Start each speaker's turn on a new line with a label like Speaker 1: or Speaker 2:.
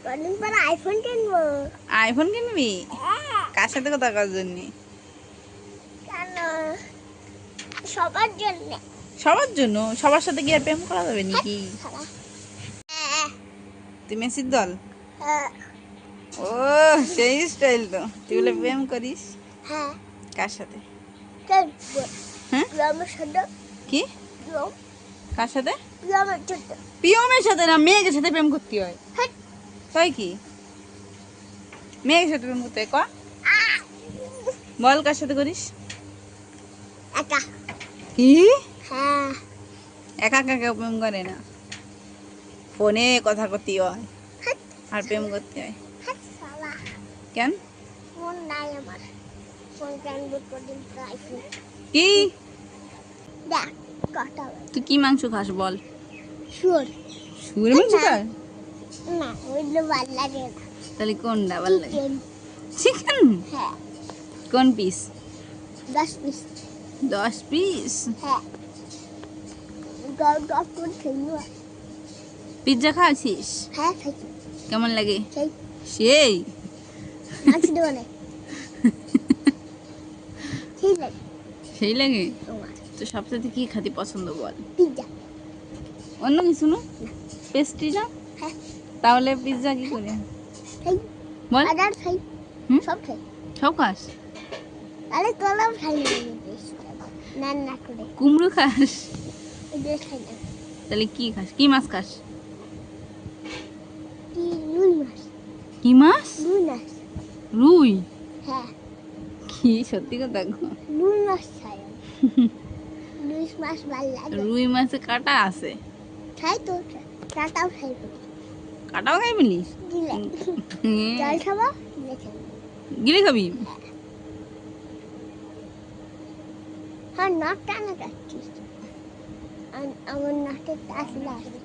Speaker 1: কদিন পর আইফোন কিনবো।
Speaker 2: আইফোন কিনবি? কার সাথে কথা করার জন্য?
Speaker 1: কেন? সবার জন্য।
Speaker 2: সবার জন্য? সবার সাথে কি আর প্রেম করা যাবে নাকি?
Speaker 1: হ্যাঁ,
Speaker 2: তুই মেসির দল?
Speaker 1: হ্যাঁ,
Speaker 2: ও সেই স্টাইল তো। তুই বলে প্রেম করিস?
Speaker 1: হ্যাঁ।
Speaker 2: কার সাথে?
Speaker 1: চল,
Speaker 2: হ্যাঁ
Speaker 1: গ্রামের সাথে।
Speaker 2: কি?
Speaker 1: গ্রাম,
Speaker 2: কার সাথে?
Speaker 1: গ্রামের সাথে।
Speaker 2: পিয়মের সাথে না, মেয়েদের সাথে প্রেম করতে হয়।
Speaker 1: হ্যাঁ।
Speaker 2: তাই কি? মেয়ের সাথে প্রেম করতে হয় ক? বল কার সাথে করিস?
Speaker 1: একা।
Speaker 2: কি?
Speaker 1: হ্যাঁ।
Speaker 2: একা একা কেউ প্রেম করে না, ফোনে কথা করতে হয়
Speaker 1: হ্যাঁ,
Speaker 2: আর প্রেম করতে হয়।
Speaker 1: হ্যাঁ, শালা।
Speaker 2: কেন?
Speaker 1: ফোন নাই আমার। ফোন কিনবো কদিন পর আইফোন।
Speaker 2: কি?
Speaker 1: দেখ, কথা বল।
Speaker 2: তুই কি মাংস খাস বল?
Speaker 1: শুয়োর।
Speaker 2: শুয়োর মাংস খাস?
Speaker 1: না, ওইগুলো ভালো লাগে না।
Speaker 2: তাহলে কোনটা ভালো লাগে?
Speaker 1: চিকেন।
Speaker 2: চিকেন?
Speaker 1: হ্যাঁ,
Speaker 2: কোন পিস?
Speaker 1: 10 পিস।
Speaker 2: 10 পিস?
Speaker 1: হ্যাঁ, 10 করে খেলবো।
Speaker 2: পিৎজা খাচ্ছিস?
Speaker 1: হ্যাঁ, খাইছি।
Speaker 2: কেমন লাগে?
Speaker 1: সেই
Speaker 2: সেই
Speaker 1: মাংস দেবো না। ঠিক আছে
Speaker 2: সেই লাগে?
Speaker 1: তোমার
Speaker 2: তো সবথেকে কি খেতে পছন্দ বল?
Speaker 1: পিজ্জা।
Speaker 2: অন্য কিছু না? পেস্ট্রি না?
Speaker 1: হ্যাঁ,
Speaker 2: তাহলে পিৎজা কি করে
Speaker 1: খাই।
Speaker 2: বল?
Speaker 1: আদার খাই।
Speaker 2: হুম?
Speaker 1: সব খাই।
Speaker 2: সব খাস?
Speaker 1: আরে কলাও খাই না আমি বেশ। রান্না করে
Speaker 2: কুমড়ো খাস?
Speaker 1: ওগুলো খাই না।
Speaker 2: তাহলে কি খাস? কি মাছ খাস?
Speaker 1: কি রুই মাছ।
Speaker 2: কি মাছ?
Speaker 1: রুই মাছ।
Speaker 2: রুই?
Speaker 1: হ্যাঁ,
Speaker 2: কি সত্যি কথা গো?
Speaker 1: রুই মাছ খাই আমি। রুই মাছ ভালো লাগে।
Speaker 2: রুই মাছে কাঁটা আছে?
Speaker 1: খাই তো, টাটাও খাই তো।
Speaker 2: কাঁটাও খাই বলিস?
Speaker 1: গিলে জল খাবো, গিলে খাবো।
Speaker 2: গিলে খাবি?
Speaker 1: হ্যাঁ, নাক টানা কাটছিস। আমার নাকের টাচ লাগে।